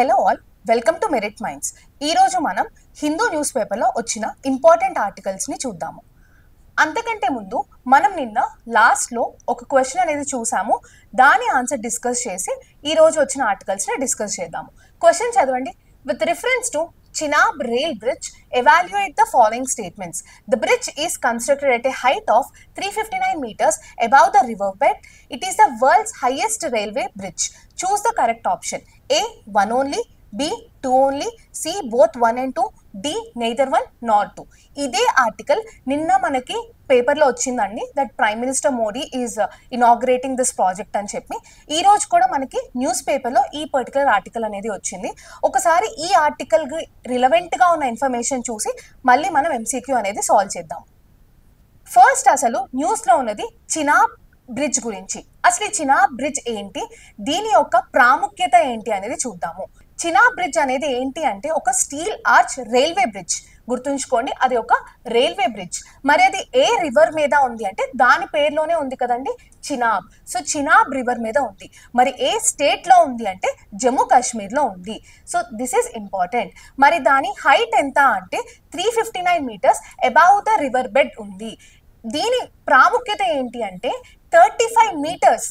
Hello all, welcome to merit minds. ఈరోజు మనం Hindu news పేపర్లో వచ్చిన ఇంపార్టెంట్ ఆర్టికల్స్ని చూద్దాము. అంతకంటే ముందు మనం నిన్న లాస్ట్లో ఒక క్వశ్చన్ అనేది చూసాము. దాని ఆన్సర్ డిస్కస్ చేసి ఈరోజు వచ్చిన ఆర్టికల్స్ని డిస్కస్ చేద్దాము. క్వశ్చన్ చదవండి. With reference to Chenab Rail Bridge, evaluate the following statements. The bridge is constructed at a height of 359 meters above the riverbed. It is the world's highest railway bridge. Choose the correct option. A, 1 only. B, 2 only. C, both 1 and 2. D, neither 1 nor 2. ఇదే article నిన్న మనకి పేపర్లో వచ్చిందండి. That prime minister Modi is inaugurating this project అని చెప్పి ఈ రోజు కూడా మనకి న్యూస్ పేపర్లో ఈ పర్టికులర్ ఆర్టికల్ అనేది వచ్చింది. ఒకసారి ఈ ఆర్టికల్కి రిలవెంట్గా ఉన్న ఇన్ఫర్మేషన్ చూసి మళ్ళీ మనం ఎంసీక్యూ అనేది సాల్వ్ చేద్దాం. ఫస్ట్ అసలు న్యూస్లో ఉన్నది చినాబ్ బ్రిడ్జ్ గురించి. అసలు ఈ చినాబ్ బ్రిడ్జ్ ఏంటి, దీని యొక్క ప్రాముఖ్యత ఏంటి అనేది చూద్దాము. చినాబ్ బ్రిడ్జ్ అనేది ఏంటి అంటే ఒక స్టీల్ ఆర్చ్ రైల్వే బ్రిడ్జ్. గుర్తుంచుకోండి, అది ఒక రైల్వే బ్రిడ్జ్. మరి అది ఏ రివర్ మీద ఉంది అంటే దాని పేరులోనే ఉంది కదండి, చినాబ్. సో చినాబ్ రివర్ మీద ఉంది. మరి ఏ స్టేట్ లో ఉంది అంటే జమ్మూ కాశ్మీర్ లో ఉంది. So this is important. మరి దాని హైట్ ఎంత అంటే 359 metres above the river bed ఉంది. దీని ప్రాముఖ్యత ఏంటి అంటే 35 metres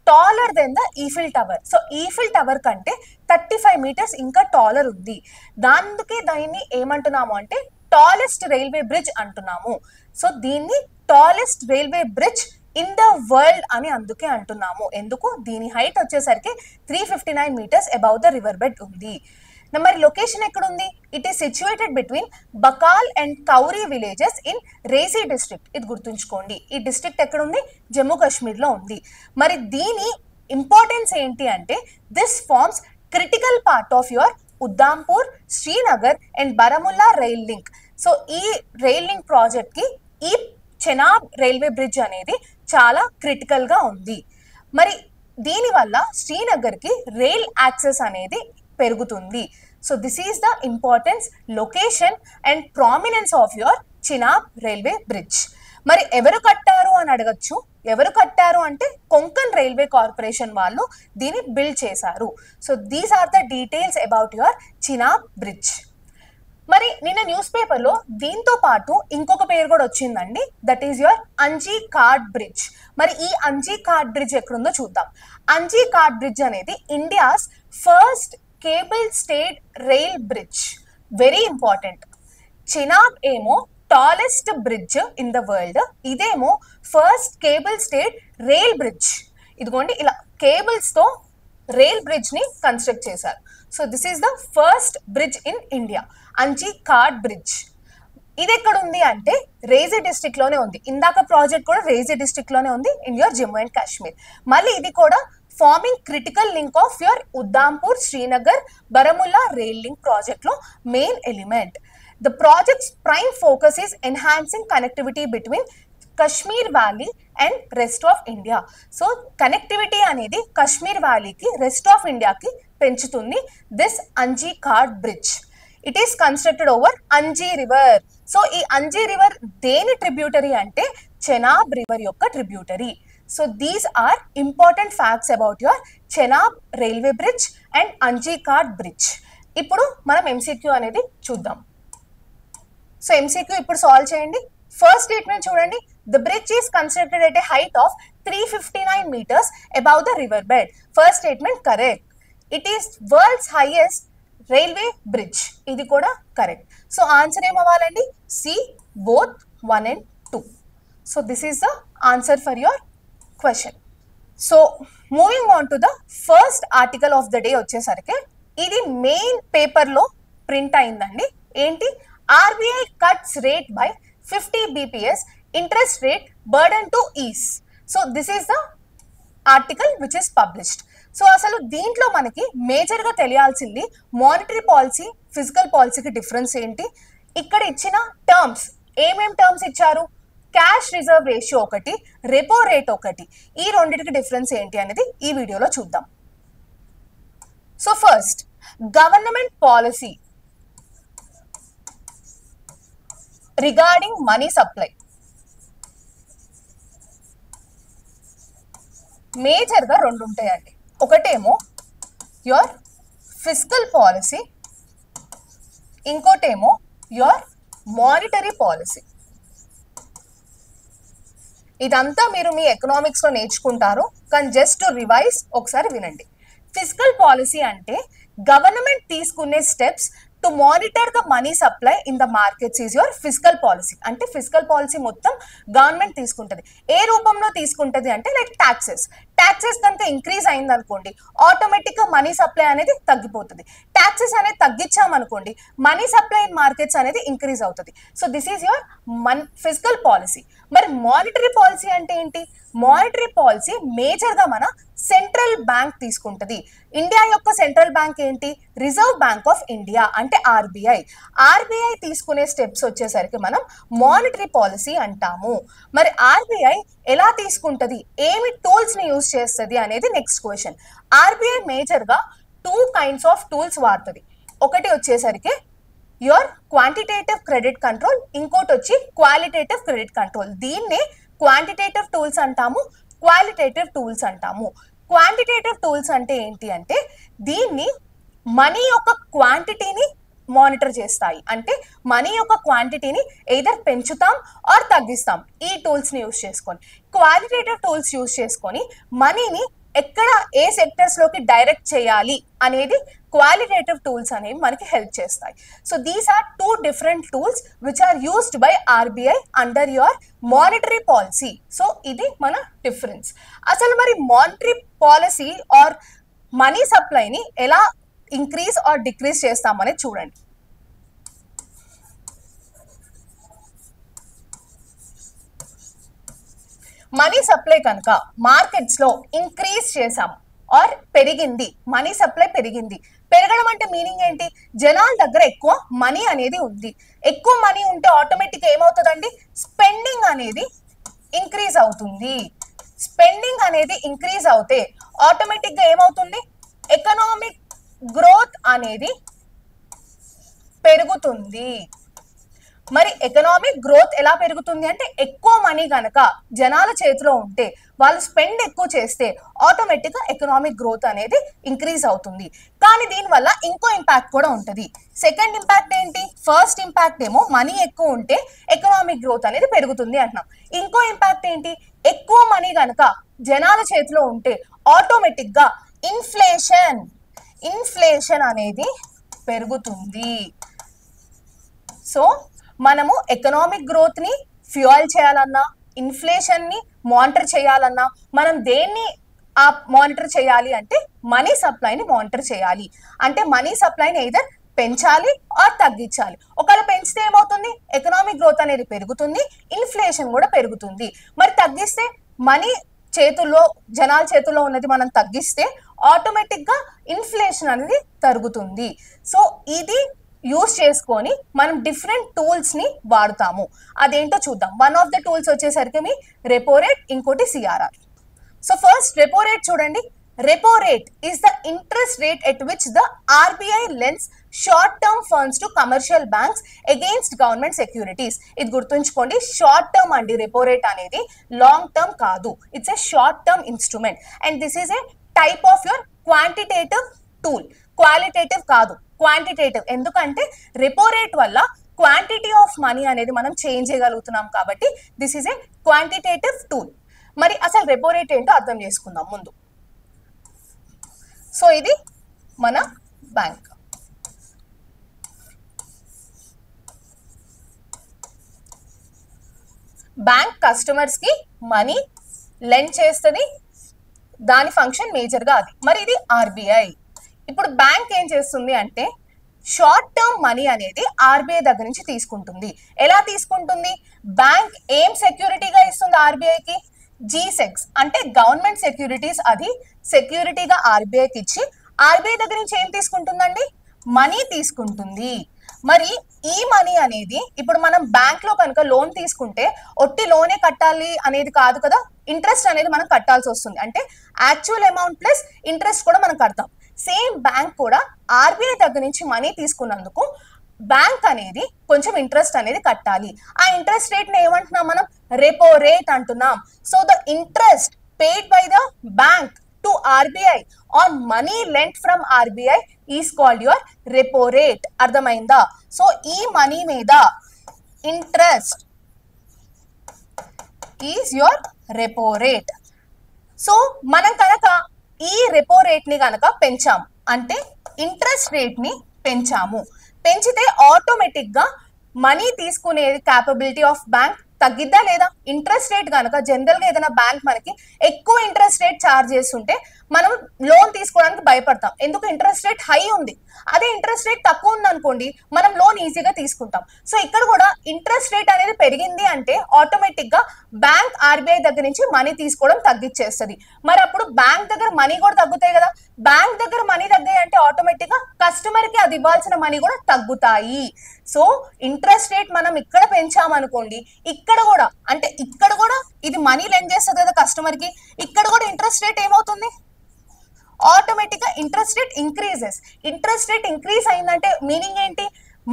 taller than the Eiffel tower. So Eiffel tower కంటే 35 మీటర్స్ ఇంకా టాలర్ ఉంది. దానికే దాన్ని ఏమంటున్నాము అంటే టాలెస్ట్ రైల్వే బ్రిడ్జ్ అంటున్నాము. సో దీన్ని tallest railway bridge in the world అని అందుకే అంటున్నాము. ఎందుకు, దీని హైట్ వచ్చేసరికి 359 metres above the river bed ఉంది. మరి లొకేషన్ ఎక్కడ ఉంది? It is situated between Bakkal and Kauri villages in Reasi district. ఇది గుర్తుంచుకోండి. ఈ డిస్ట్రిక్ట్ ఎక్కడ ఉంది? జమ్మూ కాశ్మీర్ లో ఉంది. మరి దీని ఇంపార్టెన్స్ ఏంటి అంటే this forms critical part of your Udhampur, Srinagar and Baramulla rail link. So ఈ రైల్ లింక్ ప్రాజెక్ట్ కి ఈ చెనాబ్ రైల్వే బ్రిడ్జ్ అనేది చాలా క్రిటికల్ గా ఉంది. మరి దీనివల్ల శ్రీనగర్ కి రైల్ యాక్సెస్ అనేది పెరుగుతుంది. So this is the importance, location and prominence of your Chenab railway bridge. మరి ఎవరు కట్టారు అని అడగచ్చు. ఎవరు కట్టారు అంటే కొంకన్ రైల్వే కార్పొరేషన్ వాళ్ళు దీన్ని బిల్డ్ చేశారు. So these are the details about your Chenab bridge. మరి నిన్న న్యూస్ పేపర్లో దీంతో పాటు ఇంకొక పేరు కూడా వచ్చిందండి. That is your Anji Khad bridge. మరి ఈ అంజీ కార్డ్ బ్రిడ్జ్ ఎక్కడుందో చూద్దాం. అంజీ కార్డ్ బ్రిడ్జ్ అనేది India's first cable stayed rail bridge. Very important. Chenab ఏమో tallest bridge in the world, ఇదేమో first cable stayed rail bridge. ఇదిగోండి, ఇలా కేబుల్స్ తో రైల్ బ్రిడ్జ్ ని కన్స్ట్రక్ట్ చేశారు. So this is the first bridge in India, Anji Khad bridge. ఇది ఎక్కడ ఉంది అంటే రేజీ డిస్ట్రిక్ట్ లోనే ఉంది. ఇందాక ప్రాజెక్ట్ కూడా రేజీ డిస్ట్రిక్ట్ లోనే ఉంది in your Jammu and Kashmir. మళ్ళీ ఇది కూడా forming critical link of your Udhampur, Srinagar, Baramulla rail link project లో main element. The project's prime focus is enhancing connectivity between Kashmir Valley and rest of India. So connectivity అనేది Kashmir వ్యాలీకి rest of ఇండియాకి పెంచుతుంది this Anji Khad bridge. It is constructed over Anji river. So ఈ Anji river దేని tributary అంటే Chenab river యొక్క tributary. So these are important facts about your Chenab railway bridge and Anji Khad bridge. ఇప్పుడు మనం MCQ అనేది చూద్దాం. సో ఎంసీక్యూ ఇప్పుడు సాల్వ్ చేయండి. ఫస్ట్ స్టేట్మెంట్ చూడండి. The bridge is constructed at a height of 359 metres above the river bed. First statement correct. It is world's highest railway bridge. ఇది కూడా correct. So answer ఏమవ్వాలండి? C, both 1 and 2. So this is the answer for your question. So moving on to the first article of the day వచ్చేసరికి ఇది main పేపర్లో print అయిందండి. ఏంటి? RBI cuts rate by 50 BPS, interest rate burden to ease. So this is the article which is published. So అసలు దీంట్లో మనకి మేజర్గా తెలియాల్సింది monetary policy, physical పాలసీకి డిఫరెన్స్ ఏంటి, ఇక్కడ ఇచ్చిన టర్మ్స్ ఏమేం టర్మ్స్ ఇచ్చారు, క్యాష్ రిజర్వ్ రేషియో ఒకటి, రెపో రేట్ ఒకటి, ఈ రెండింటికి డిఫరెన్స్ ఏంటి అనేది ఈ వీడియోలో చూద్దాం. So first, government policy regarding money supply. మేజర్గా రెండు ఉంటాయండి. ఒకటేమో యువర్ ఫిస్కల్ పాలసీ, ఇంకోటేమో యువర్ మానిటరీ పాలసీ. ఇదంతా మీరు మీ ఎకనామిక్స్ లో నేర్చుకుంటారు, కానీ జస్ట్ రివైజ్ ఒకసారి వినండి. ఫిస్కల్ పాలసీ అంటే గవర్నమెంట్ తీసుకునే steps to monitor the money supply in the markets is your fiscal policy. అంటే ఫిస్కల్ పాలసీ మొత్తం గవర్నమెంట్ తీసుకుంటది. ఏ రూపంలో తీసుకుంటది అంటే లైక్ ట్యాక్సెస్ కనుక ఇంక్రీజ్ అయింది అనుకోండి, ఆటోమేటిక్ గా మనీ సప్లై అనేది తగ్గిపోతుంది. ట్యాక్సెస్ అనేది తగ్గించామనుకోండి, మనీ సప్లై ఇన్ మార్కెట్స్ అనేది ఇంక్రీజ్ అవుతుంది. So this is your fiscal policy. మరి మానిటరీ పాలసీ అంటే ఏంటి? మానిటరీ పాలసీ మేజర్ గా మన సెంట్రల్ బ్యాంక్ తీసుకుంటది. ఇండియా యొక్క సెంట్రల్ బ్యాంక్ ఏంటి? రిజర్వ్ బ్యాంక్ ఆఫ్ ఇండియా అంటే ఆర్బీఐ. ఆర్బీఐ తీసుకునే స్టెప్స్ వచ్చేసరికి మనం మానిటరీ పాలసీ అంటాము. మరి ఆర్బీఐ ఎలా తీసుకుంటది, ఏమి టూల్స్ ని యూజ్ చేస్తుంది అనేది నెక్స్ట్ క్వశ్చన్. ఆర్బీఐ మేజర్ గా 2 kinds ఆఫ్ టూల్స్ వాడుతుంది. ఒకటి వచ్చేసరికి యువర్ క్వాంటిటేటివ్ క్రెడిట్ కంట్రోల్, ఇంకోటి వచ్చి క్వాలిటేటివ్ క్రెడిట్ కంట్రోల్. దీన్నే క్వాంటిటేటివ్ టూల్స్ అంటాము, క్వాలిటేటివ్ టూల్స్ అంటాము. క్వాంటిటేటివ్ టూల్స్ అంటే ఏంటి అంటే దీన్ని మనీ యొక్క క్వాంటిటీని మానిటర్ చేస్తాయి. అంటే మనీ యొక్క క్వాంటిటీని ఎయిదర్ పెంచుతాం ఆర్ తగ్గిస్తాం ఈ టూల్స్ ని యూజ్ చేసుకొని. క్వాలిటేటివ్ టూల్స్ యూజ్ చేసుకొని మనీని ఎక్కడ ఏ సెక్టర్స్ లోకి డైరెక్ట్ చేయాలి అనేది క్వాలిటేటివ్ టూల్స్ అనేవి మనకి హెల్ప్ చేస్తాయి. So these are 2 different tools which are used by RBI under your monetary policy. So ఇది మన డిఫరెన్స్. అసలు మరి మానిటరీ పాలసీ ఆర్ మనీ సప్లైని ఎలా ఇంక్రీజ్ ఆర్ డిక్రీజ్ చేస్తామనేది చూడండి. మనీ సప్లై కనుక మార్కెట్స్ లో ఇంక్రీజ్ చేసాము ఆర్ పెరిగింది, మనీ సప్లై పెరిగింది. పెరగడం అంటే మీనింగ్ ఏంటి? జనాల దగ్గర ఎక్కువ మనీ అనేది ఉంది. ఎక్కువ మనీ ఉంటే ఆటోమేటిక్ ఏమవుతుందండి? స్పెండింగ్ అనేది ఇంక్రీజ్ అవుతుంది. స్పెండింగ్ అనేది ఇంక్రీజ్ అవుతే ఆటోమేటిక్ గా ఏమవుతుంది? ఎకనామిక్ గ్రోత్ అనేది పెరుగుతుంది. మరి ఎకనామిక్ గ్రోత్ ఎలా పెరుగుతుంది అంటే ఎక్కువ మనీ గనక జనాల చేతిలో ఉంటే, వాళ్ళు స్పెండ్ ఎక్కువ చేస్తే ఆటోమేటిక్ గా ఎకనామిక్ గ్రోత్ అనేది ఇంక్రీజ్ అవుతుంది. కానీ దీనివల్ల ఇంకో ఇంపాక్ట్ కూడా ఉంటుంది. సెకండ్ ఇంపాక్ట్ ఏంటి? ఫస్ట్ ఇంపాక్ట్ ఏమో మనీ ఎక్కువ ఉంటే ఎకనామిక్ గ్రోత్ అనేది పెరుగుతుంది అంటున్నాం. ఇంకో ఇంపాక్ట్ ఏంటి? ఎక్కువ మనీ గనక జనాల చేతిలో ఉంటే ఆటోమేటిక్ గా ఇన్ఫ్లేషన్ అనేది పెరుగుతుంది. సో మనము ఎకనామిక్ గ్రోత్ ని ఫ్యూయల్ చేయాలన్నా, ఇన్ఫ్లేషన్ ని మానిటర్ చేయాలన్నా, మనం దేన్ని మానిటర్ చేయాలి అంటే మనీ సప్లైని మానిటర్ చేయాలి. అంటే మనీ సప్లైని ఎయిదర్ పెంచాలి ఆర్ తగ్గించాలి. ఒకవేళ పెంచితే ఏమవుతుంది? ఎకనామిక్ గ్రోత్ అనేది పెరుగుతుంది, ఇన్ఫ్లేషన్ కూడా పెరుగుతుంది. మరి తగ్గిస్తే మనీ చేతుల్లో, జనాల చేతుల్లో ఉన్నది మనం తగ్గిస్తే ఆటోమేటిక్ గా ఇన్ఫ్లేషన్ అనేది తరుగుతుంది. సో ఇది యూజ్ చేసుకొని మనం డిఫరెంట్ టూల్స్ ని వాడతాము. అదేంటో చూద్దాం. వన్ ఆఫ్ ద టూల్స్ వచ్చేసరికి మీ రెపో రేట్, ఇంకోటి CRR. So first repo rate చూడండి. Repo rate is the interest rate at which the RBI lends short term funds to commercial banks against government securities. ఇది గుర్తుంచుకోండి, short term అండి. Repo rate అనేది long term కాదు, it's a short term instrument. And this is a type of your quantitative tool. Qualitative కాదు, quantitative. ఎందుకంటే repo rate వల్ల quantity of money అనేది మనం చేంజ్ చేయగలుగుతున్నాం కాబట్టి this is a quantitative tool. మరి అసలు రెపో రేట్ ఏంటో అర్థం చేసుకుందాం ముందు. సో ఇది మన బ్యాంక్. బ్యాంక్ కస్టమర్స్ కి మనీ లెండ్ చేస్తుంది, దాని ఫంక్షన్ మేజర్ గా అది. మరి ఇది ఆర్బీఐ. ఇప్పుడు బ్యాంక్ ఏం చేస్తుంది అంటే షార్ట్ టర్మ్ మనీ అనేది ఆర్బీఐ దగ్గర నుంచి తీసుకుంటుంది. ఎలా తీసుకుంటుంది? బ్యాంక్ ఏం సెక్యూరిటీగా ఇస్తుంది ఆర్బీఐకి? జీసెక్స్ అంటే గవర్నమెంట్ సెక్యూరిటీస్. అది సెక్యూరిటీగా ఆర్బీఐకి ఇచ్చి ఆర్బీఐ దగ్గర నుంచి ఏం తీసుకుంటుందండి? మనీ తీసుకుంటుంది. మరి ఈ మనీ అనేది ఇప్పుడు మనం బ్యాంక్ లో కనుక లోన్ తీసుకుంటే ఒట్టి లోనే కట్టాలి అనేది కాదు కదా, ఇంట్రెస్ట్ అనేది మనం కట్టాల్సి వస్తుంది. అంటే యాక్చువల్ అమౌంట్ ప్లస్ ఇంట్రెస్ట్ కూడా మనం కడతాం. సేమ్ బ్యాంక్ కూడా ఆర్బీఐ దగ్గర నుంచి మనీ తీసుకున్నందుకు బ్యాంక్ అనేది కొంచెం ఇంట్రెస్ట్ అనేది కట్టాలి. ఆ ఇంట్రెస్ట్ రేట్ ని ఏమంటున్నాం మనం? రెపో రేట్ అంటున్నాం. So the interest paid by the bank to RBI on money lent from RBI is called your repo rate. అర్థమైందా? సో ఈ మనీ మీద interest is your repo rate. So మనం కనుక ఈ రెపో రేట్ ని కనుక పెంచాము అంటే ఇంట్రెస్ట్ రేట్ ని పెంచితే ఆటోమేటిక్ గా మనీ తీసుకునే క్యాపబిలిటీ ఆఫ్ బ్యాంక్ తగ్గిద్దా లేదా? ఇంట్రెస్ట్ రేట్ కనుక జనరల్ గా ఏదైనా బ్యాంక్ మనకి ఎక్కువ ఇంట్రెస్ట్ రేట్ ఛార్జ్ చేస్తుంటే మనం లోన్ తీసుకోవడానికి భయపడతాం, ఎందుకు ఇంట్రెస్ట్ రేట్ హై ఉంది. అదే ఇంట్రెస్ట్ రేట్ తక్కువ ఉంది అనుకోండి మనం లోన్ ఈజీగా తీసుకుంటాం. సో ఇక్కడ కూడా ఇంట్రెస్ట్ రేట్ అనేది పెరిగింది అంటే ఆటోమేటిక్ గా బ్యాంక్ ఆర్బీఐ దగ్గర నుంచి మనీ తీసుకోవడం తగ్గించేస్తుంది. మరి అప్పుడు బ్యాంక్ దగ్గర మనీ కూడా తగ్గుతాయి కదా. బ్యాంక్ దగ్గర మనీ తగ్గాయి అంటే ఆటోమేటిక్ గా కస్టమర్ కి అది ఇవ్వాల్సిన మనీ కూడా తగ్గుతాయి. సో ఇంట్రెస్ట్ రేట్ మనం ఇక్కడ పెంచామనుకోండి, ఇక్కడ కూడా ఇది మనీ లెండ్ చేస్తుంది కదా కస్టమర్ కి, ఇక్కడ కూడా ఇంట్రెస్ట్ రేట్ ఏమవుతుంది? ఆటోమేటిక్ గా interest rate increases. Interest rate increase అయిందంటే మీనింగ్ ఏంటి?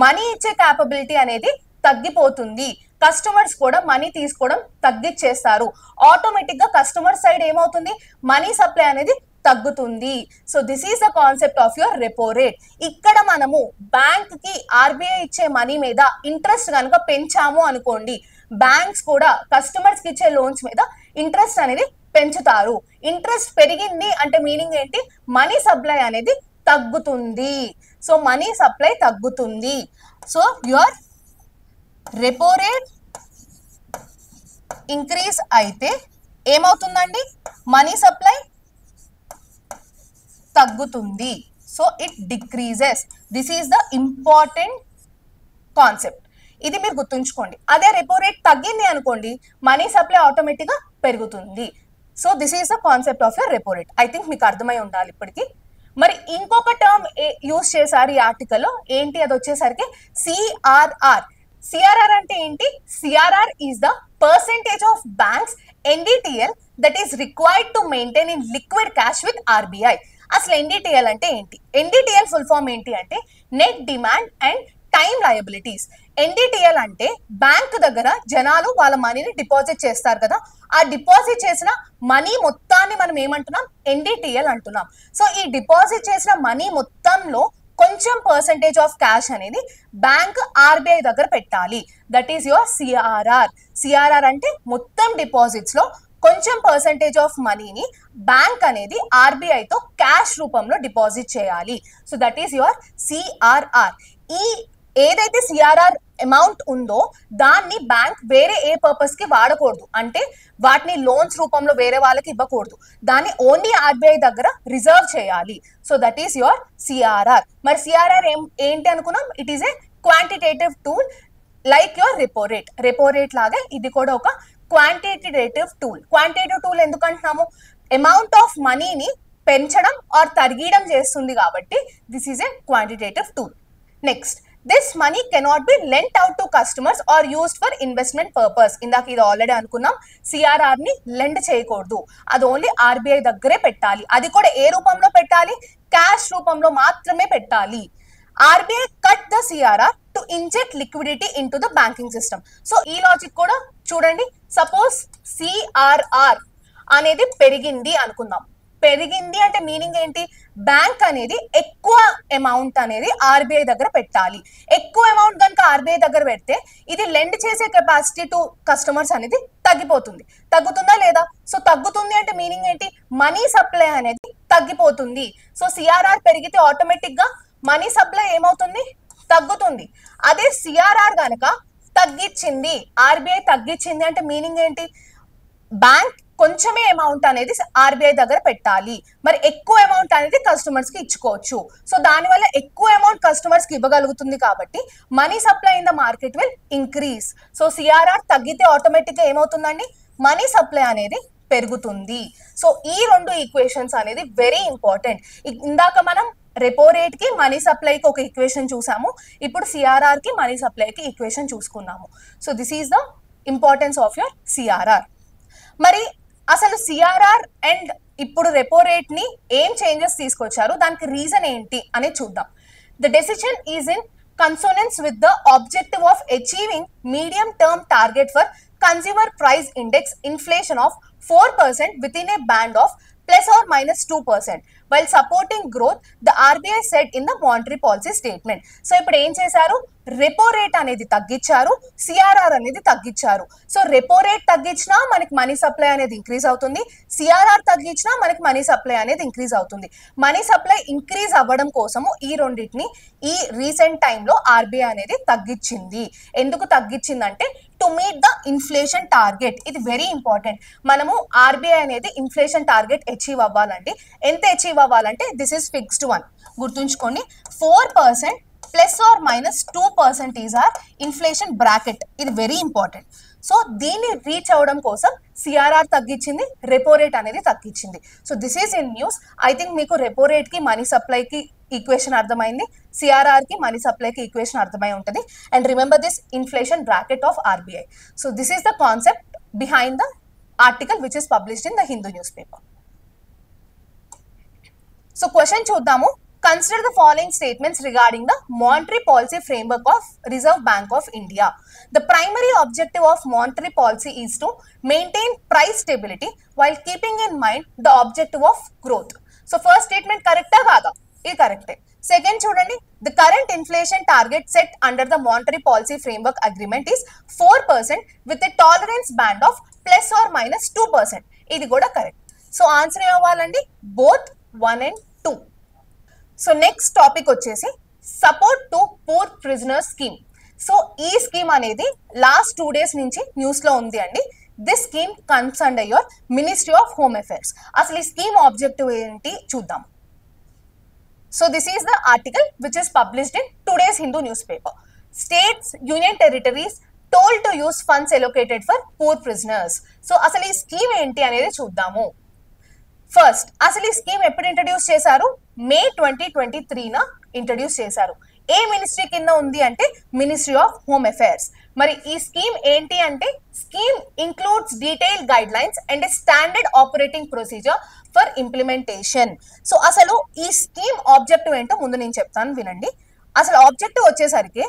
మనీ ఇచ్చే క్యాపబిలిటీ అనేది తగ్గిపోతుంది. కస్టమర్స్ కూడా మనీ తీసుకోవడం తగ్గిచ్చేస్తారు. ఆటోమేటిక్ గా కస్టమర్ సైడ్ ఏమవుతుంది? మనీ సప్లై అనేది తగ్గుతుంది. So this is the concept of your repo rate. ఇక్కడ మనము బ్యాంక్ కి ఆర్బీఐ ఇచ్చే మనీ మీద ఇంట్రెస్ట్ కనుక పెంచాము అనుకోండి, బ్యాంక్స్ కూడా కస్టమర్స్ కి ఇచ్చే లోన్స్ మీద ఇంట్రెస్ట్ అనేది పెంచుతారు. ఇంట్రెస్ట్ పెరిగింది అంటే మీనింగ్ ఏంటి? మనీ సప్లై అనేది తగ్గుతుంది. సో మనీ సప్లై తగ్గుతుంది. So your repo rate increase అయితే ఏమవుతుందండి? మనీ సప్లై తగ్గుతుంది. So it decreases. This is the important concept. ఇది మీరు గుర్తుంచుకోండి. అదే రెపో రేట్ తగ్గింది అనుకోండి, మనీ సప్లై ఆటోమేటిక్ గా పెరుగుతుంది. So this is the concept of your repo rate. I think మీకు అర్థమై ఉండాలి ఇప్పటికి. మరి ఇంకొక టర్మ్ యూజ్ చేశారు ఈ ఆర్టికల్లో, ఏంటి అది వచ్చేసరికి సిఆర్ఆర్. సిఆర్ఆర్ అంటే ఏంటి? CRR is the percentage of banks NDTL that is required to maintain in liquid cash with RBI. అసలు ఎన్డిటిఎల్ అంటే ఏంటి? ఎన్డిటిఎల్ ఫుల్ ఫామ్ ఏంటి అంటే net demand and time liabilities. NDTL అంటే బ్యాంక్ దగ్గర జనాలు వాళ్ళ మనీని డిపాజిట్ చేస్తారు కదా, ఆ డిపాజిట్ చేసిన మనీ మొత్తాన్ని మనం ఏమంటున్నాం? ఎన్డిటిఎల్ అంటున్నాం. సో ఈ డిపాజిట్ చేసిన మనీ మొత్తంలో కొంచెం పర్సెంటేజ్ ఆఫ్ క్యాష్ అనేది బ్యాంక్ ఆర్బీఐ దగ్గర పెట్టాలి. That is your CRR. CRR అంటే మొత్తం డిపాజిట్స్ లో కొంచెం పర్సెంటేజ్ ఆఫ్ మనీని బ్యాంక్ అనేది ఆర్బీఐతో క్యాష్ రూపంలో డిపాజిట్ చేయాలి. So that is your CRR. ఈ ఏదైతే సిఆర్ఆర్ అమౌంట్ ఉందో దాన్ని బ్యాంక్ వేరే ఏ పర్పస్ కి వాడకూడదు, అంటే వాటిని లోన్స్ రూపంలో వేరే వాళ్ళకి ఇవ్వకూడదు, దాన్ని ఓన్లీ ఆర్బీఐ దగ్గర రిజర్వ్ చేయాలి. So that is your CRR. మరి సిఆర్ఆర్ ఏంటి అనుకున్నాం? It is a quantitative tool like your repo rate. Repo rate లాగే ఇది కూడా ఒక క్వాంటిటేటివ్ టూల్. క్వాంటిటేటివ్ టూల్ ఎందుకు అంటున్నాము? అమౌంట్ ఆఫ్ మనీని పెంచడం ఆర్ తగ్గియడం చేస్తుంది కాబట్టి this is a quantitative tool. Next, this money cannot be lent out to customers or used for investment purpose. ఇందాక ఇది ఆల్రెడీ అనుకున్నాం, సిఆర్ఆర్ ని లెండ్ చేయకూడదు, అది ఓన్లీ ఆర్బీఐ దగ్గరే పెట్టాలి. అది కూడా ఏ రూపంలో పెట్టాలి? క్యాష్ రూపంలో మాత్రమే పెట్టాలి. RBI cut the CRR to inject liquidity in to the banking system. So ఈ లాజిక్ కూడా చూడండి. సపోజ్ సిఆర్ఆర్ అనేది పెరిగింది అనుకుందాం. పెరిగింది అంటే మీనింగ్ ఏంటి? బ్యాంక్ అనేది ఎక్కువ అమౌంట్ అనేది ఆర్బీఐ దగ్గర పెట్టాలి. ఎక్కువ అమౌంట్ కనుక ఆర్బీఐ దగ్గర పెడితే ఇది లెండ్ చేసే కెపాసిటీ టు కస్టమర్స్ అనేది తగ్గిపోతుంది. తగ్గుతుందా లేదా? సో తగ్గుతుంది అంటే మీనింగ్ ఏంటి? మనీ సప్లై అనేది తగ్గిపోతుంది. సో సిఆర్ఆర్ పెరిగితే ఆటోమేటిక్ గా మనీ సప్లై ఏమవుతుంది? తగ్గుతుంది. అదే సిఆర్ఆర్ కనుక తగ్గించింది, ఆర్బీఐ తగ్గించింది అంటే మీనింగ్ ఏంటి? బ్యాంక్ కొంచెమే అమౌంట్ అనేది ఆర్బీఐ దగ్గర పెట్టాలి, మరి ఎక్కువ అమౌంట్ అనేది కస్టమర్స్ కి ఇచ్చుకోవచ్చు. సో దానివల్ల ఎక్కువ అమౌంట్ కస్టమర్స్ కి ఇవ్వగలుగుతుంది కాబట్టి money supply in the market will increase. So CRR తగ్గితే ఆటోమేటిక్ గా ఏమవుతుందండి? మనీ సప్లై అనేది పెరుగుతుంది. సో ఈ రెండు ఈక్వేషన్స్ అనేది వెరీ ఇంపార్టెంట్. ఇందాక మనం రెపో రేట్ కి మనీ సప్లైకి ఒక ఈక్వేషన్ చూసాము, ఇప్పుడు సిఆర్ఆర్ కి మనీ సప్లైకి ఈక్వేషన్ చూసుకున్నాము. So this is the importance of your CRR. మరి అసలు సిఆర్ఆర్ అండ్ ఇప్పుడు రెపో రేట్ ని ఏం చేంజెస్ తీసుకొచ్చారు, దానికి రీజన్ ఏంటి అనేది చూద్దాం. The decision is in consonance with the objective of achieving medium term target for consumer price index inflation of 4% within a band of plus or minus 2%. While supporting growth, the RBI said in the monetary policy statement. So ఇప్పుడు ఏం చేశారు, repo rate అనేది తగ్గించారు, CRR అనేది తగ్గించారు. So repo rate తగ్గించినా మనకి money supply అనేది increase అవుతుంది, సిఆర్ఆర్ తగ్గించినా మనకి మనీ సప్లై అనేది ఇంక్రీజ్ అవుతుంది. మనీ సప్లై ఇంక్రీజ్ అవ్వడం కోసము ఈ రెండింటిని ఈ రీసెంట్ టైంలో ఆర్బీఐ అనేది తగ్గించింది. ఎందుకు తగ్గించిందంటే to meet the inflation target. ఇది వెరీ ఇంపార్టెంట్. మనము ఆర్బీఐ అనేది ఇన్ఫ్లేషన్ టార్గెట్ అచీవ్ అవ్వాలండి. ఎంత అచీవ్ అవ్వాలంటే దిస్ ఇస్ ఫిక్స్డ్ వన్, గుర్తుంచుకోండి. 4% plus or minus 2% is our inflation bracket. ఇది వెరీ ఇంపార్టెంట్. సో దీన్ని రీచ్ అవ్వడం కోసం సిఆర్ఆర్ తగ్గించింది, రెపో రేట్ అనేది తగ్గించింది. So this is in news. I think మీకు రెపో రేట్ కి మనీ సప్లైకి ఈక్వేషన్ అర్థమైంది, సిఆర్ఆర్ కి మనీ సప్లైకి ఈక్వేషన్ అర్థమై ఉంటుంది. And remember this inflation bracket of RBI. So this is the concept behind the article which is published in the Hindu news paper. So question చూద్దాము. Consider the following statements regarding the monetary policy framework of Reserve Bank of India. The primary objective of monetary policy is to maintain price stability while keeping in mind the objective of growth. So first statement correct ah kada? ఇది correct. Second చూడండి, the current inflation target set under the monetary policy framework agreement is 4% with a tolerance band of plus or minus 2%. ఇది కూడా correct. So answer ఏమవ్వాలండి? Both 1 and 2. So next topic వచ్చేసి support to poor prisoner scheme. So ఈ scheme అనేది లాస్ట్ 2 days నుంచి news లో ఉంది అండి. This scheme concern your ministry of home affairs. అసలు ఈ స్కీమ్ ఆబ్జెక్టివ్ ఏంటి చూద్దాం. So this is the article which is published in today's Hindu newspaper. States, union territories told to use funds allocated for poor prisoners. So అసలు ఈ scheme ఏంటి అనేది చూద్దాము. First అసలు ఈ స్కీమ్ ఎప్పుడు ఇంట్రడ్యూస్ చేశారు? మే 2023 ఇంట్రడ్యూస్ చేశారు. ఏ మినిస్ట్రీ కింద ఉంది అంటే మినిస్ట్రీ ఆఫ్ హోమ్ అఫైర్స్. మరి ఈ స్కీమ్ ఏంటి అంటే scheme includes detail guide lines and standard operating procedure for implementation. So అసలు ఈ స్కీమ్ ఆబ్జెక్టివ్ ఏంటో ముందు నేను చెప్తాను, వినండి. అసలు ఆబ్జెక్టివ్ వచ్చేసరికి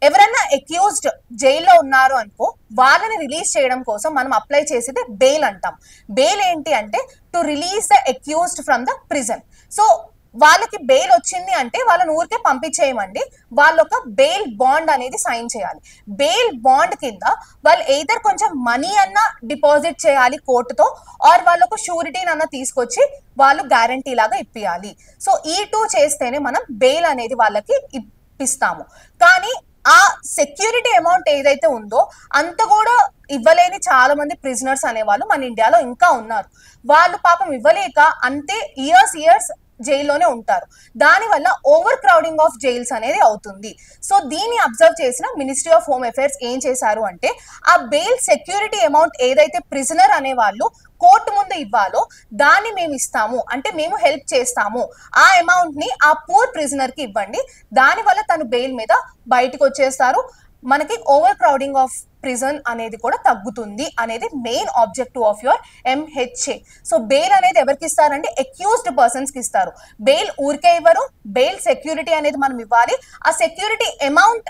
ఎవరైనా అక్యూజ్డ్ జైల్లో ఉన్నారు అనుకో, వాళ్ళని రిలీజ్ చేయడం కోసం మనం అప్లై చేసేది బెయిల్ అంటాం. బెయిల్ ఏంటి అంటే to release the accused from the prison. So వాళ్ళకి బెయిల్ వచ్చింది అంటే వాళ్ళని ఊరికే పంపించేయమండి, వాళ్ళు ఒక బెయిల్ బాండ్ అనేది సైన్ చేయాలి. బెయిల్ బాండ్ కింద వాళ్ళు ఎయిదర్ కొంచెం మనీ అన్న డిపాజిట్ చేయాలి కోర్టుతో, ఆర్ వాళ్ళు ఒక షూరిటీని అన్న తీసుకొచ్చి వాళ్ళు గ్యారంటీ లాగా ఇప్పియాలి. సో ఈ 2 చేస్తేనే మనం బెయిల్ అనేది వాళ్ళకి ఇప్పిస్తాము. కానీ ఆ సెక్యూరిటీ అమౌంట్ ఏదైతే ఉందో అంత కూడా ఇవ్వలేని చాలా మంది ప్రిజనర్స్ అనేవాళ్ళు మన ఇండియాలో ఇంకా ఉన్నారు. వాళ్ళు పాపం ఇవ్వలేక అంతే ఇయర్స్ జైల్లోనే ఉంటారు. దానివల్ల ఓవర్ క్రౌడింగ్ ఆఫ్ జైల్స్ అనేది అవుతుంది. సో దీన్ని అబ్జర్వ్ చేసిన మినిస్ట్రీ ఆఫ్ హోమ్ అఫైర్స్ ఏం చేశారు అంటే ఆ బెయిల్ సెక్యూరిటీ అమౌంట్ ఏదైతే ప్రిజనర్ అనే వాళ్ళు కోర్టు ముందు ఇవ్వాలో దాన్ని మేము ఇస్తాము, అంటే మేము హెల్ప్ చేస్తాము, ఆ అమౌంట్ ని ఆ పూర్ ప్రిజనర్ కి ఇవ్వండి, దానివల్ల తను బెయిల్ మీద బయటకు వచ్చేస్తారు, మనకి ఓవర్ క్రౌడింగ్ ఆఫ్ ప్రిజన్ అనేది కూడా తగ్గుతుంది అనేది main objective of your MHA. So bail అనేది ఎవరికి ఇస్తారంటే అక్యూజ్డ్ పర్సన్స్ కి ఇస్తారు. బెయిల్ ఊరికే ఇవ్వరు, బెయిల్ సెక్యూరిటీ అనేది మనం ఇవ్వాలి. ఆ సెక్యూరిటీ అమౌంట్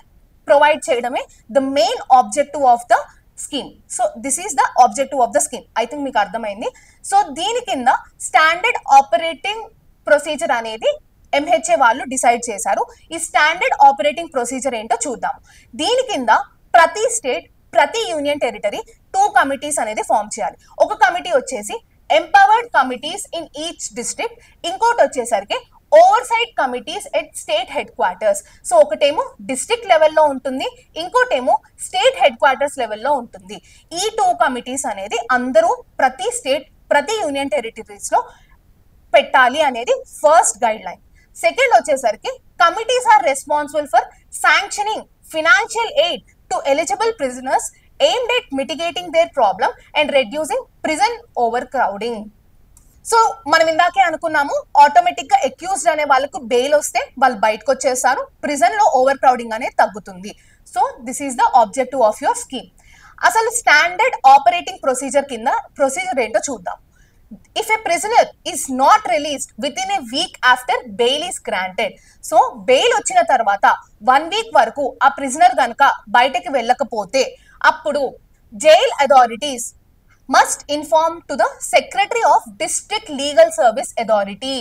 ప్రొవైడ్ చేయడమే the main objective of the scheme. So this is the objective of the scheme. I think మీకు అర్థమైంది. సో దీని కింద స్టాండర్డ్ ఆపరేటింగ్ ప్రొసీజర్ అనేది ఎంహెచ్ఏ వాళ్ళు డిసైడ్ చేశారు. ఈ స్టాండర్డ్ ఆపరేటింగ్ ప్రొసీజర్ ఏంటో చూద్దాం. దీని కింద ప్రతి స్టేట్, ప్రతి యూనియన్ టెరిటరీ 2 కమిటీస్ అనేది ఫామ్ చేయాలి. ఒక కమిటీ వచ్చేసి empowered committees in each district, ఇంకోటి వచ్చేసరికి oversight committees at state head quarters. So ఒకటేమో డిస్ట్రిక్ట్ లెవెల్లో ఉంటుంది, ఇంకోటేమో స్టేట్ హెడ్ క్వార్టర్స్ లెవెల్లో ఉంటుంది. ఈ 2 కమిటీస్ అనేది అందరూ ప్రతి స్టేట్, ప్రతి యూనియన్ టెరిటరీస్ లో పెట్టాలి అనేది ఫస్ట్ గైడ్ లైన్. సెకండ్ వచ్చేసరికి committees are responsible for sanctioning financial aid to eligible prisoners aimed at mitigating their problem and reducing prison overcrowding. So మనం ఇందాకే అనుకున్నాము, ఆటోమేటిక్ గా అక్యూజ్డ్ అనే వాళ్ళకు బెయిల్ వస్తే వాళ్ళు బయటకు వచ్చేస్తారు, ప్రిజన్ లో ఓవర్ క్రౌడింగ్ అనేది తగ్గుతుంది. So this is the objective of your scheme. అసలు స్టాండర్డ్ ఆపరేటింగ్ ప్రొసీజర్ కింద ప్రొసీజర్ ఏంటో చూద్దాం. If a prisoner is not released within a week after bail is granted, so bail వచ్చిన తర్వాత 1 week వరకు ఆ ప్రిజనర్ గనుక బయటకి వెళ్ళకపోతే అప్పుడు jail authorities must inform to the secretary of district legal service authority.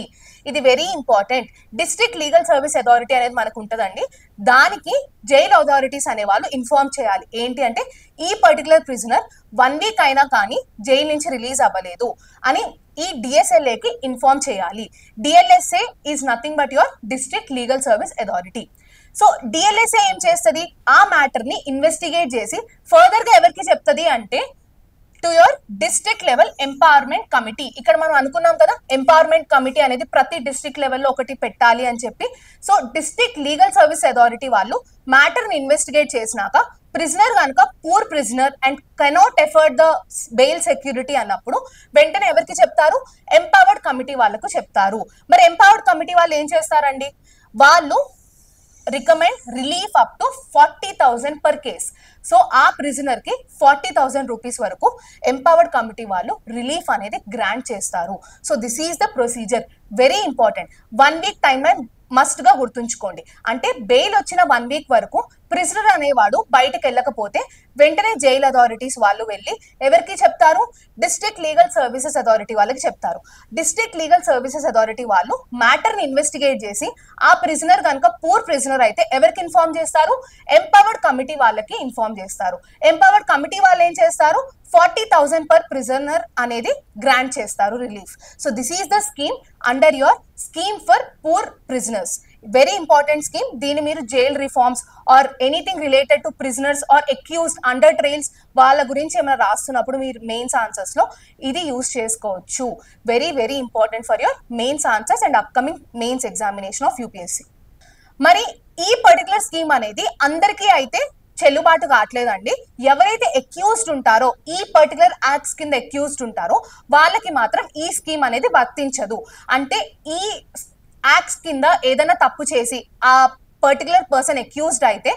ఇది very important. District legal service authority అనేది మనకు ఉంటుందండి. దానికి జైల్ అథారిటీస్ అనే వాళ్ళు ఇన్ఫార్మ్ చేయాలి. ఏంటి అంటే ఈ పర్టికులర్ ప్రిజనర్ 1 వీక్ అయినా కానీ జైలు నుంచి రిలీజ్ అవ్వలేదు అని ఈ డిఎస్ఎల్ఏకి ఇన్ఫార్మ్ చేయాలి. DLSA is nothing but your district legal service authority. So DLSA ఏం చేస్తుంది, ఆ మ్యాటర్ ని ఇన్వెస్టిగేట్ చేసి ఫర్దర్ గా ఎవరికి చెప్తుంది అంటే to your district level empowerment committee. ఇక్కడ మనం అనుకున్నాం కదా ఎంపవర్మెంట్ కమిటీ అనేది ప్రతి డిస్ట్రిక్ట్ లెవెల్లో ఒకటి పెట్టాలి అని చెప్పి. So district legal service authority వాళ్ళు మ్యాటర్ ని ఇన్వెస్టిగేట్ చేసినాక ప్రిజనర్ కనుక poor prisoner and cannot afford the bail security అన్నప్పుడు వెంటనే ఎవరికి చెప్తారు, ఎంపవర్డ్ కమిటీ వాళ్ళకు చెప్తారు. మరి ఎంపవర్డ్ కమిటీ వాళ్ళు ఏం చేస్తారండి, వాళ్ళు recommend relief up to 40,000 per case. So ఆ ప్రిజనర్ కి 40,000 రూపీస్ వరకు ఎంపవర్డ్ కమిటీ వాళ్ళు రిలీఫ్ అనేది గ్రాంట్ చేస్తారు. So this is the procedure. Very important. 1 week time line must గా గుర్తుంచుకోండి. అంటే బెయిల్ వచ్చిన 1 వీక్ వరకు ప్రిజనర్ అనేవాడు బయటకు వెళ్ళకపోతే వెంటనే జైల్ అథారిటీస్ వాళ్ళు వెళ్ళి ఎవరికి చెప్తారు, డిస్ట్రిక్ట్ లీగల్ సర్వీసెస్ అథారిటీ వాళ్ళకి చెప్తారు. డిస్ట్రిక్ట్ లీగల్ సర్వీసెస్ అథారిటీ వాళ్ళు మ్యాటర్ ని ఇన్వెస్టిగేట్ చేసి ఆ ప్రిజనర్ కనుక పూర్ ప్రిజనర్ అయితే ఎవరికి ఇన్ఫార్మ్ చేస్తారు, ఎంపవర్డ్ కమిటీ వాళ్ళకి ఇన్ఫార్మ్ చేస్తారు. ఎంపవర్డ్ కమిటీ వాళ్ళు ఏం చేస్తారు, 40,000 పర్ ప్రిజనర్ అనేది గ్రాంట్ చేస్తారు relief. So this is the scheme under your scheme for poor prisoners. Very important scheme. దీన్ని మీరు jail reforms or anything related to prisoners or accused under trials వాళ్ళ గురించి ఏమైనా రాస్తున్నప్పుడు మీరు మెయిన్స్ ఆన్సర్స్ లో ఇది యూజ్ చేసుకోవచ్చు. Very very important for your mains answers and upcoming mains examination of UPSC. మరి ఈ పర్టికులర్ స్కీమ్ అనేది అందరికీ అయితే చెల్లుబాటు కావట్లేదండి. ఎవరైతే అక్యూజ్డ్ ఉంటారో, ఈ పర్టికులర్ యాక్ట్స్ కింద అక్యూజ్డ్ ఉంటారో వాళ్ళకి మాత్రం ఈ స్కీమ్ అనేది వర్తించదు. అంటే ఈ యాక్ట్స్ కింద ఏదైనా తప్పు చేసి ఆ పర్టికులర్ పర్సన్ అక్యూజ్డ్ అయితే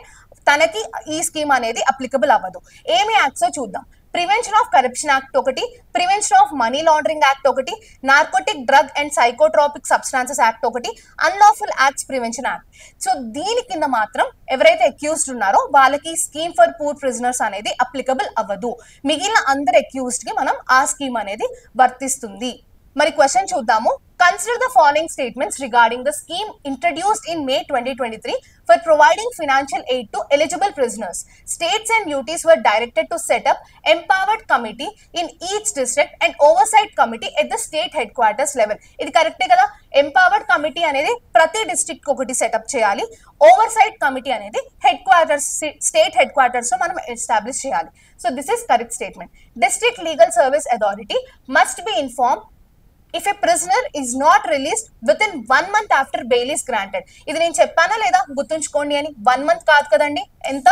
తనకి ఈ స్కీమ్ అనేది అప్లికబుల్ అవ్వదు. ఏమి యాక్ట్స్ చూద్దాం. ప్రివెన్షన్ ఆఫ్ కరప్షన్ యాక్ట్ ఒకటి, prevention of money laundering act ఒకటి, narcotic drug and psychotropic substances act ఒకటి, unlawful acts prevention act. So దీని కింద మాత్రం ఎవరైతే అక్యూజ్డ్ ఉన్నారో వాళ్ళకి స్కీమ్ ఫర్ పూర్ ప్రిజనర్స్ అనేది అప్లికబుల్ అవ్వదు. మిగిలిన అందరు అక్యూజ్డ్ కి మనం ఆ స్కీమ్ అనేది వర్తిస్తుంది. మరి క్వశ్చన్ చూద్దాము. Consider the following statements regarding the scheme introduced in May 2023 for providing financial aid to eligible prisoners. States and UTs were directed to set up empowered committee in each district and oversight committee at the state headquarters level. ఇది కరెక్టే కదా. Empowered committee అనేది ప్రతి district ఒకటి setup చేయాలి. Oversight committee అనేది head quarters state head quarters లో మనం ఎస్టాబ్లిష్ చేయాలి. So this is correct statement. District legal service authority must be inform if a prisoner is not released within 1 month after bail is granted. ఇది నేను చెప్పానా లేదా గుర్తుంచుకోండి అని. 1 month కాదు కదండి, ఎంత,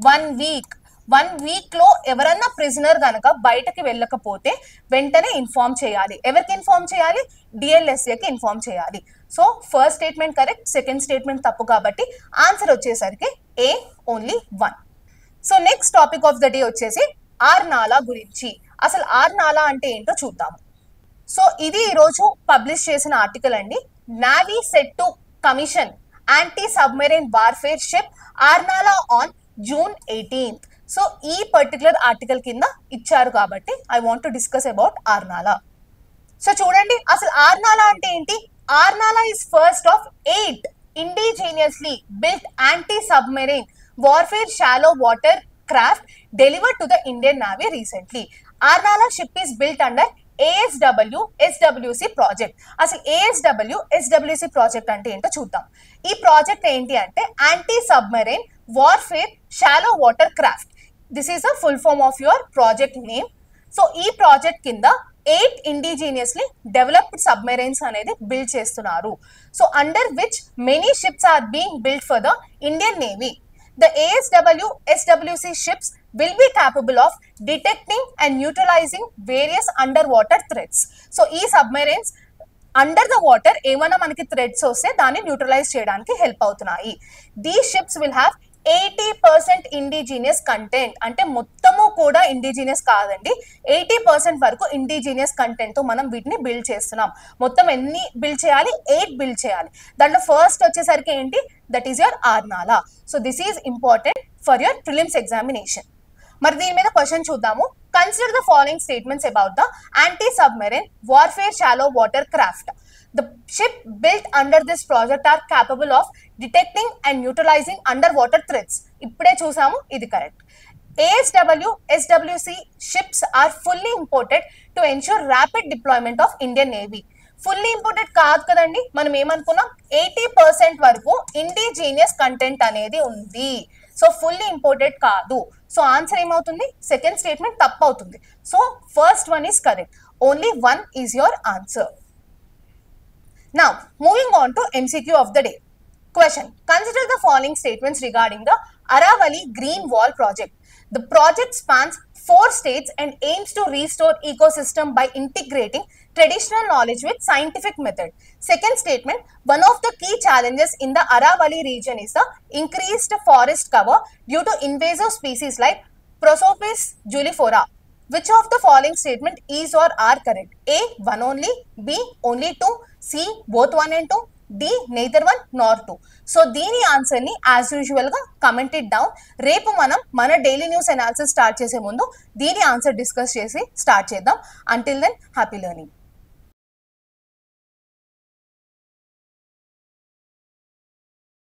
1 వీక్. 1 వీక్ లో ఎవరన్నా ప్రిజనర్ కనుక బయటకి వెళ్ళకపోతే వెంటనే ఇన్ఫార్మ్ చేయాలి. ఎవరికి ఇన్ఫార్మ్ చేయాలి, డిఎల్ఎస్ఏకి ఇన్ఫార్మ్ చేయాలి. So first statement correct, second statement తప్పు. కాబట్టి ఆన్సర్ వచ్చేసరికి A, only 1. So next topic of the day వచ్చేసి ఆర్నాలా గురించి. అసలు ఆర్నాలా అంటే ఏంటో చూద్దాము. సో ఇది ఈరోజు పబ్లిష్ చేసిన ఆర్టికల్ అండి. Navy set to commission anti submarine warfare ship Arnala on June 18th. So ఈ పర్టికులర్ ఆర్టికల్ కింద ఇచ్చారు కాబట్టి I want to discuss about Arnala. So చూడండి అసలు ఆర్నాలా అంటే ఏంటి. Arnala is first of 8 indigenously built anti submarine warfare shallow water craft delivered to the Indian Navy recently. Arnala ship is built under ASW SWC project. అసలు ASW SWC project అంటే ఏంటో చూద్దాం. ఈ project ఏంటి అంటే anti submarine warfare shallow water craft. This is the full form of your project name. So ఈ ప్రాజెక్ట్ కింద 8 ఇండిజినియస్లీ డెవలప్డ్ సబ్మెరైన్స్ అనేది బిల్డ్ చేస్తున్నారు. So under which many ships are being build for the Indian navy. The ASW SWC ships will be capable of detecting and neutralizing various underwater threats. So ఈ submarines under the water ఏమైనా మనకి threads వస్తే దాన్ని neutralise చేయడానికి help అవుతున్నాయి. These ships will have 80% indigenous content. అంటే మొత్తము కూడా ఇండిజినియస్ కాదండి, 80% వరకు ఇండిజినియస్ కంటెంట్ తో మనం వీటిని బిల్డ్ చేస్తున్నాం. మొత్తం ఎన్ని బిల్డ్ చేయాలి, 8 బిల్డ్ చేయాలి. దాంట్లో ఫస్ట్ వచ్చేసరికి ఏంటి, that is your Arnala. So this is important for your prelims examination. మరి దీని మీద క్వశ్చన్ చూద్దాము. Consider the following statements about the anti-submarine warfare shallow water craft. The ship built under this project are capable of detecting and neutralizing underwater threats. ఇప్పుడే చూసాము, ఇది correct. ASW, SWC ships are fully imported to ensure rapid deployment of Indian Navy. Fully imported కాదు కదండి, మనం ఏమనుకున్నాం 80% వరకు indigenous content అనేది ఉంది. సో ఫుల్లీ ఇంపోర్టెడ్ కాదు. సో ఆన్సర్ ఏమవుతుంది? సెకండ్ స్టేట్మెంట్ తప్పు అవుతుంది. So first one is correct. Only one is your answer. Now, moving on to MCQ of the day. Question. Consider the following statements regarding the Aravali Green Wall project. The project spans 4 states and aims to restore ecosystem by integrating traditional knowledge with scientific method. Second statement, one of the key challenges in the Aravali region is the increased forest cover due to invasive species like Prosopis juliflora. Which of the following statement is or are correct? A, one only, B, only two, C, both one and two, D, neither one nor two. So దీని answer ని as usual గా comment it down. రేపు మనం మన daily news analysis start చేసే ముందు దీని answer discuss చేసి స్టార్ట్ చేద్దాం. Until then happy learning.